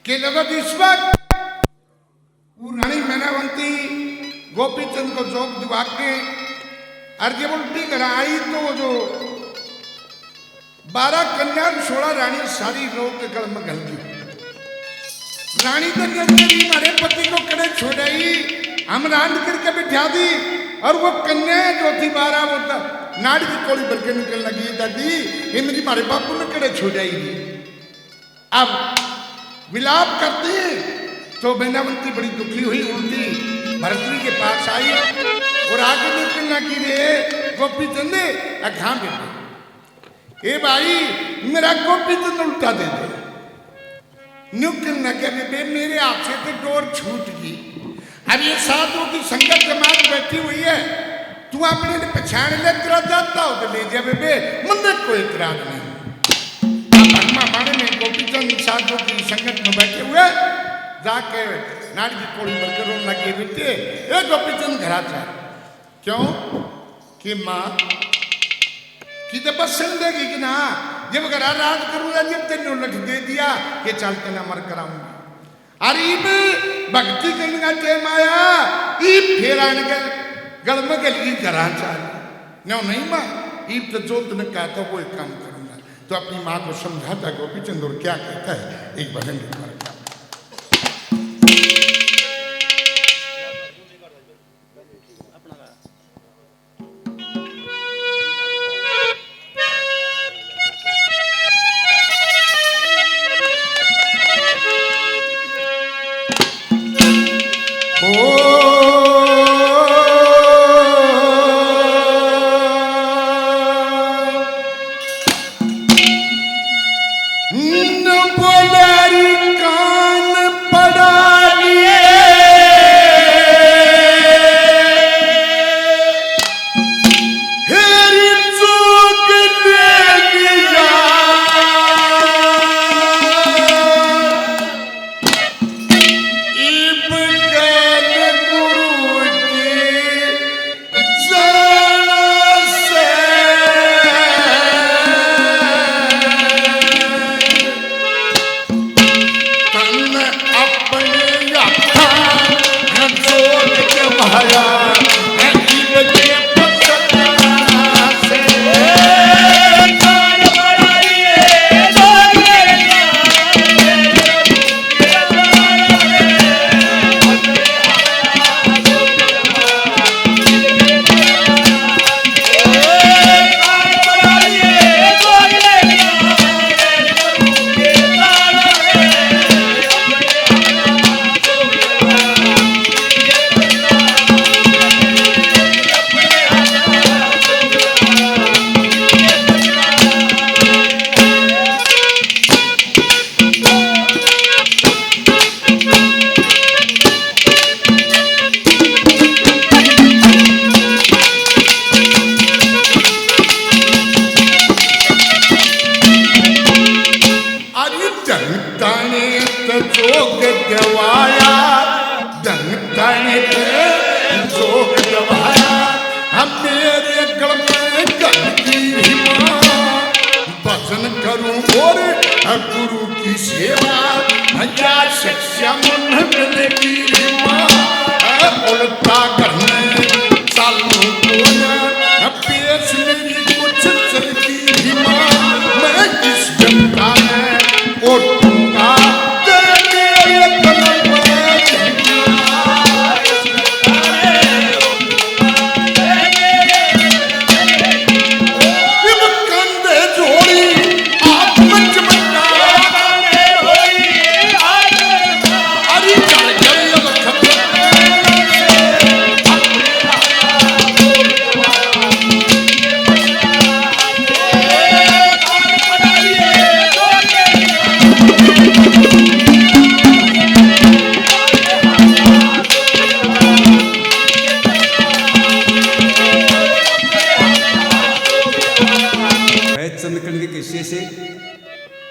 कि लगत इस वक्त वो रानी मैनावंती गोपीचंद को जोक दिवा के और जब उल्टी घर आई तो वो जो 12 कन्या 16 रानी सारी रोक के गल में गल गई। रानी तो जब हमारे पति को कड़े छोड़ाई हम रांड करके बिठा दी और वो कन्या जो थी 12 वो नाड़ की कोड़ी भर के निकल लगी। दादी ये मेरी हमारे बापू ने कड़े छोड़ाई थी। अब विलाप करते तो मैनावंती बड़ी दुखी हुई, उल्टी भरतरी के पास आई और आगे निकलना की रे गोपीचंद घाम ए भाई मेरा गोपीचंद उल्टा दे दे। न्यूकल न के मेरे हाथ से तो डोर छूट गई। अब ये साधु की संगत जमात बैठी हुई है, तू अपने पछाण ले तेरा जाता हो तो ले जा बेबे, मंदिर कोई इतराज नहीं। भगमा बाणे में गोपीचंद साधु की संगत में बैठे हुए जाके नाड़ की कोड़ी भरकर रोने लगे। बेटे ए गोपीचंद घर आ क्यों कि माँ कि तो बस देगी कि ना जब घर राज करूंगा जब तेने लख दे दिया कि चल तेना मर कराऊंगा। अरे भक्ति करने टाइम आया ईब फिर आने गल में गली घरा चाल नो नहीं माँ ईब तो जो तुमने कहा था वो एक काम करूंगा। तो अपनी माँ को समझाता गोपीचंद और क्या कहता है एक भजन लिखा। गुरु की सेवा भैया शिक्षा मन मिलेगी उल्टा करने चालू पेश मेरी कुछ चलती मैं इस जनता में उठूंगा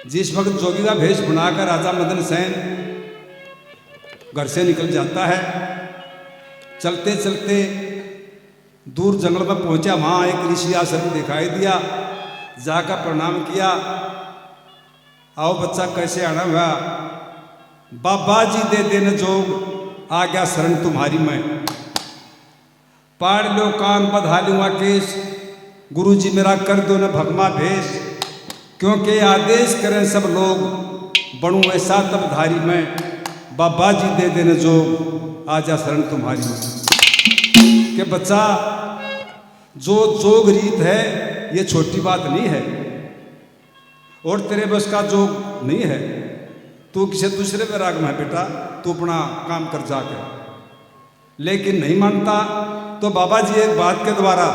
जिस वक्त जोगी का भेष बनाकर राजा मदन सेन घर से निकल जाता है, चलते चलते दूर जंगल में पहुंचा। वहाँ एक ऋषि आश्रम दिखाई दिया, जाकर प्रणाम किया। आओ बच्चा कैसे आना हुआ? बाबा जी दे देन जोग आ गया शरण तुम्हारी मैं। पाड़ लो कान बधा लूँगा केश, गुरु जी मेरा कर दो न भगमा भेष। क्योंकि आदेश करें सब लोग, बनूं ऐसा तब धारी मैं। बाबा जी दे देन जोग आ जा शरण तुम्हारी मैं। कि बच्चा जो जोग रीत है ये छोटी बात नहीं है, और तेरे बस का जोग नहीं है। तू किसी दूसरे वैराग में है बेटा, तू अपना काम कर जाकर। लेकिन नहीं मानता तो बाबा जी एक बात के द्वारा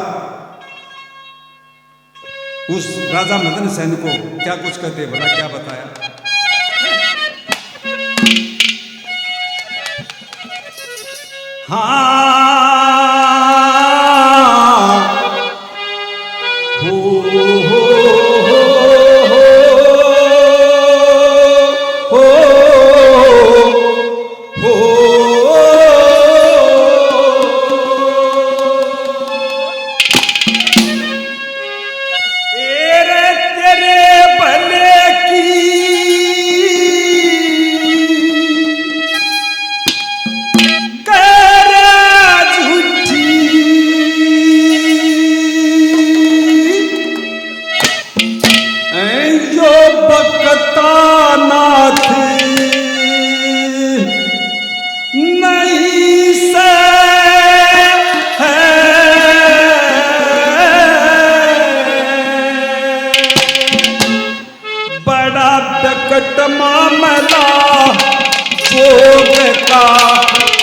उस राजा मदन सेन को क्या कुछ कहते, भला क्या बताया। हाँ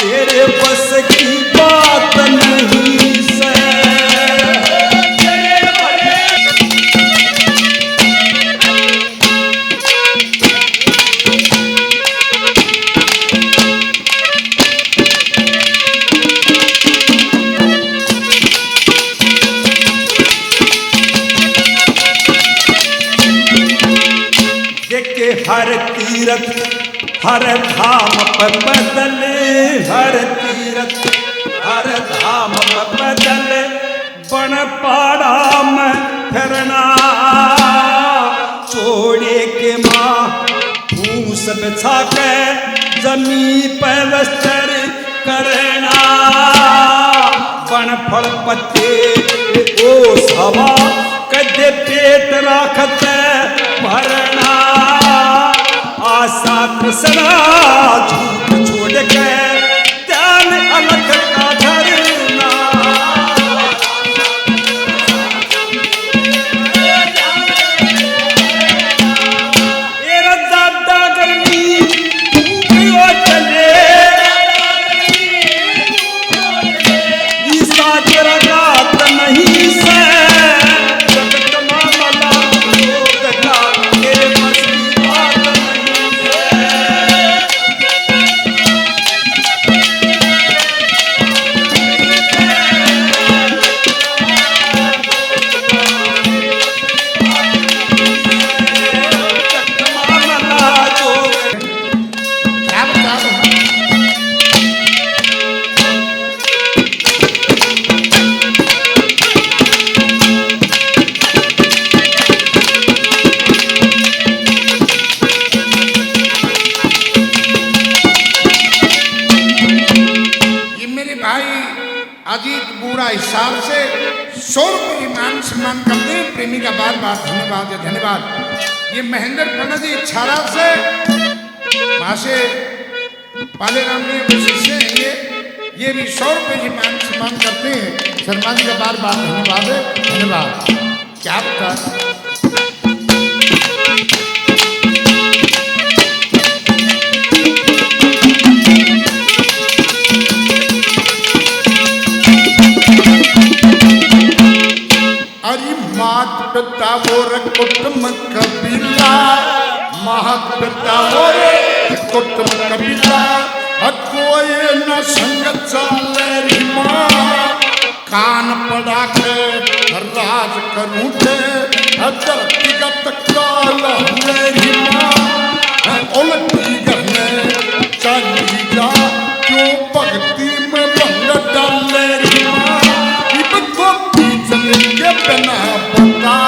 तेरे बस की बात नहीं से। देखे हर तीरथ हर धाम पर बदले, हर तीरथ हर धाम पर बदले। बन पाड़ा में फिरना, छोड़े के माँ फूस बिछा के जमी पर वस्त्र करना। बन फल पत्ते ओ सवा कदे पेट राखत भरना। आशा तृष्णा झूठ छोड़ के ध्यान अलग का धरना। ये ज्यादा गर्मी धूप चले, ईसा तेरा रात नहीं से। अजीत बुरा हिसाब से 100 रुपये मान सम्मान करते हैं। प्रेमी का बार बार धन्यवाद है, धन्यवाद। ये महेंद्र पंडित जी छारा से वहाँ से पाले राम जी शिष्य हैं, ये भी 100 रुपये की मान सम्मान करते हैं। शर्मा जी का बार बार धन्यवाद है, धन्यवाद। क्या था मात पिता मोर कुटुंब कबीला, मात पिता मोर कुटुंब कबीला। कोई न संग चाले माँ, कान पड़ा के राज करूँ थे। व्यक्तिगत काल मेरी माँ उल्टी गहने चली जा, क्यों भक्ति में भंग डाले री माँ। इनको पीछने के बिना बता,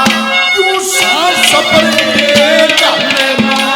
क्यों सांस सबर के डाले माँ।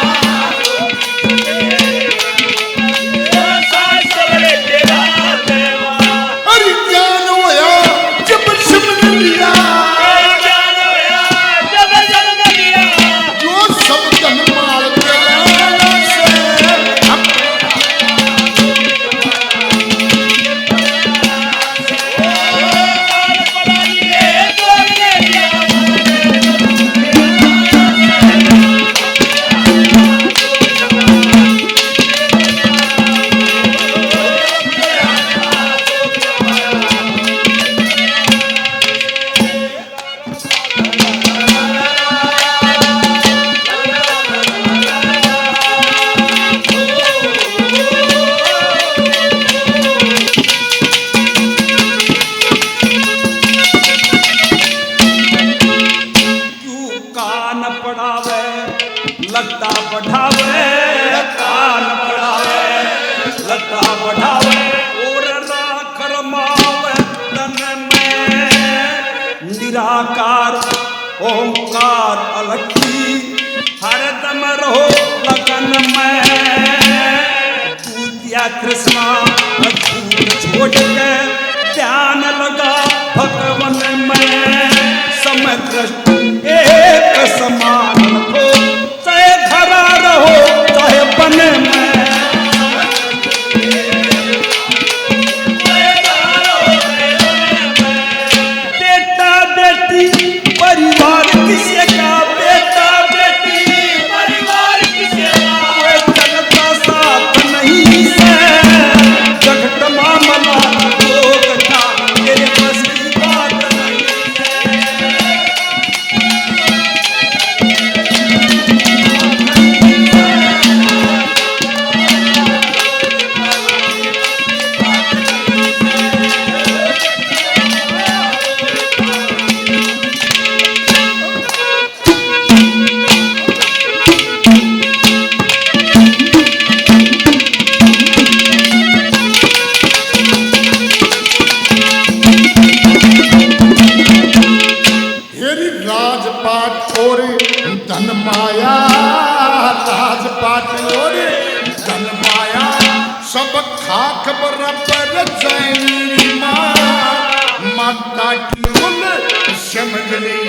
कृष्णा झूठ छोड़ के ध्यान लगा भगवन में। समय दृष्टि एक समान रखो, चाहे घरा रहो चाहे वन में। बेटा बेटी परिवार किसे का, बेटा बेटी परिवार किसे का, कोई चलता साथ नहीं है। जगत मामला लोग का तेरे बस की बात नहीं हेरी राजपाट और धन माया, राजपाट और धन माया सब खाक बराबर जाएगी माँ। माता की उन समझ ली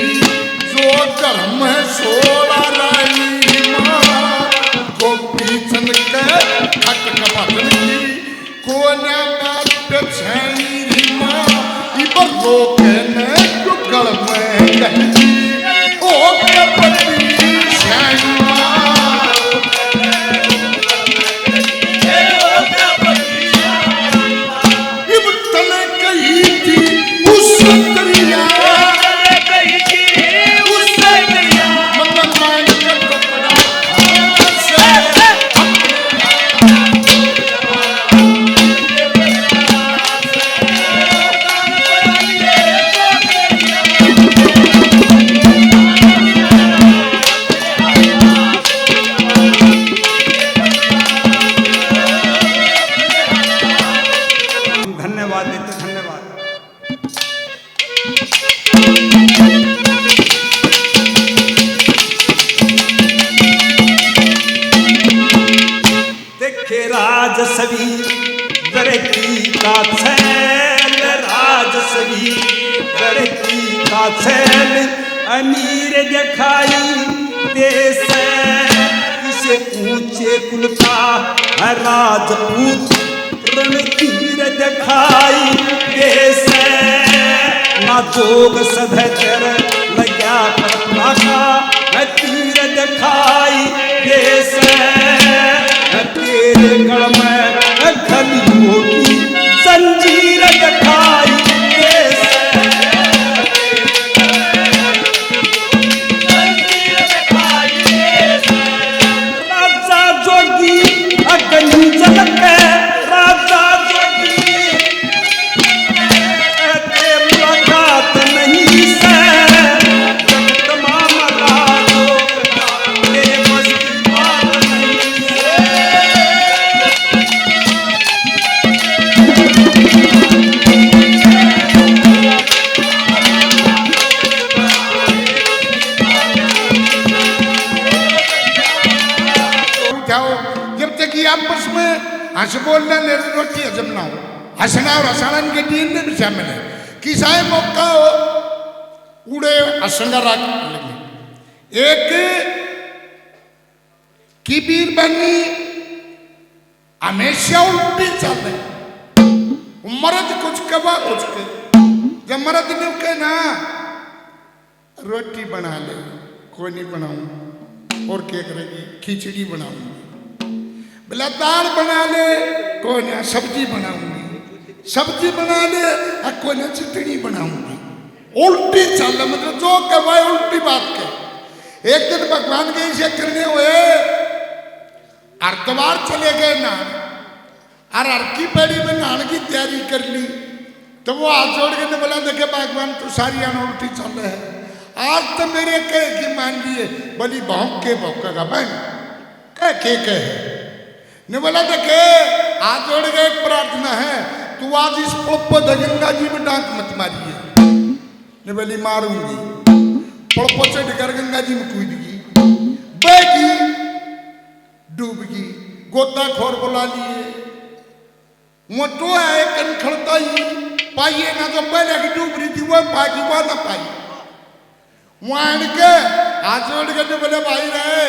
जो धर्म है सोला राई माँ। गोपी चंद के खटक बदन की कोना बात छाई माँ। इबर रोके ने गल में गहरी ओ कपटी छाई इब तले कही थी उस दरिया, मतलब मान के कपड़ा धन्यवाद देते, धन्यवाद। देखे राजसवी दरकी का छैल, राजसवी दरकी का छैल अमीर दिखाई देश। किसे ऊंचे कुल का राजपूत रणधीर दिखाई देश। ना जोग सधचर लग्या पर का तीर दिखाई देश। तेरे गढ़ में खली होगी संजीर दिखाई देश। राजा जोगी अग्नि जलक, राजा जोगी मुलाकात नहीं से। जगत मामला लोग का तेरे बस की बात नहीं है। उठाओ जब तक ये आपस में हंस बोलना रोटी हजम ना हो। हंसना और हंसाना के दिन में भी शामिल है। किसाए मौका हो उड़े हंसना राग लगे। एक की बीर बनी हमेशा उल्टी चल मर्द कुछ कवा कुछ के। जब मर्द ने कहे ना रोटी बना ले, कोई नहीं बनाऊं और क्या करेगी, खिचड़ी बनाऊंगी। बोला दाल बना ले, कोई ना सब्जी बनाऊंगी। सब्जी बना ले, कोई ना चटनी बनाऊंगी। उल्टी चल मतलब जो कवाए उल्टी बात के। एक दिन भगवान के इसे करने हुए अर्धवार चले गए ना और अर्की पेड़ी में नहाने की तैयारी कर ली। तो वो हाथ जोड़ के बोला देखे भगवान तू सारी आना उल्टी चल रहे है। आज तो मेरे कह की मान लिए बोली भौंक के भौंकेगा बहन कह के ने बोला देखे हाथ जोड़ के एक प्रार्थना है तू आज इस पुष्प गंगा जी में डांक मत मारिए। ने बोली मारूंगी। पुष्प से डगर गंगा जी में कूद गई, बहगी, डूब गई। गोताखोर बुला लिए, मोटो आहे कणखळताई पाये ना तो पहिले की डुबरी दिवा पाजी वाला पाई वाणके आजोड के बोले भाई रे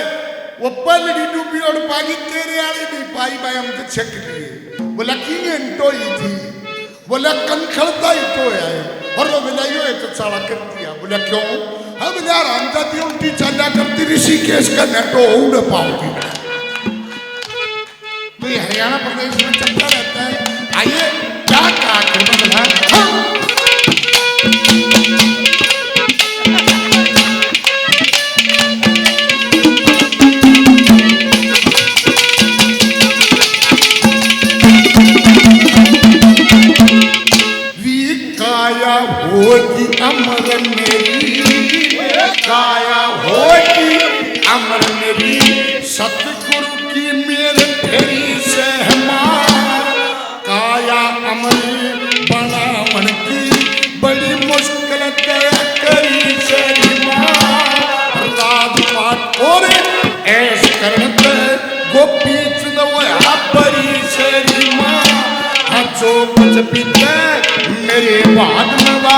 वो पल्ली डुबी और पागी तेरे आले नहीं पाई भाई हम तो छक लिए बोला किने तो ही थी बोला कणखळताई तो है और वो बोला यो तो साला कर दिया बोला क्यों हम यार अंधा दी उल्टी चला करती ऋषिकेश का नेटो उड़ पाओगी तो ये हरियाणा प्रदेश में चलता रहता है आइए क्या करना है काया होगी अमर मेरी काया होगी अमर मेरी सतगुरु की मेरे फेरी से काया अमर बनावन की बड़ी मुश्किल तय करी से राजपाट और ऐस करते गोपी चुनवा बड़ी से जो कुछ पीते मेरे बाद नवा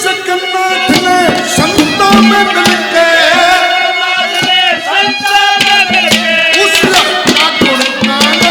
जगन्नाथ ने संतों में मिलके उस का गुणगान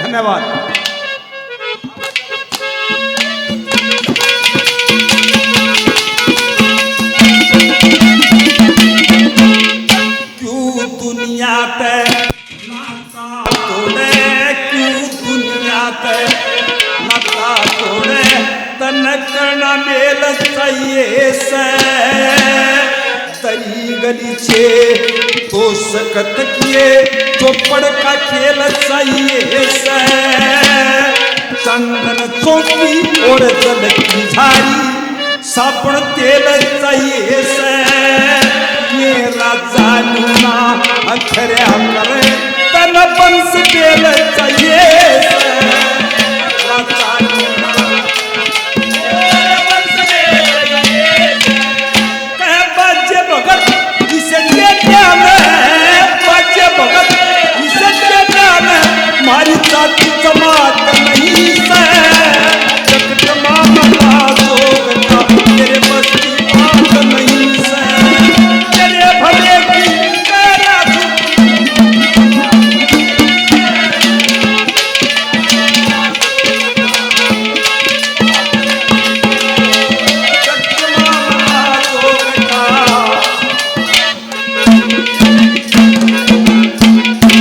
धन्यवाद। क्यों दुनिया पे नाता तोड़े क्यों दुनिया पे नाता तोड़े तन करना मेल चाहिए से तरी गली छे तो सकत किए चौपड़ का खेल चाहिए से चंदन चौकी और जल की झाड़ी साबुन तेल चाहिए से ये राजा नुना अखरे करे तन बंस तेल चाहिए से राजा नुना बंस तेल चाहिए से कह बाजे भगत इसे क्या में बाजे भगत इसे क्या में मारी जाति जमात नहीं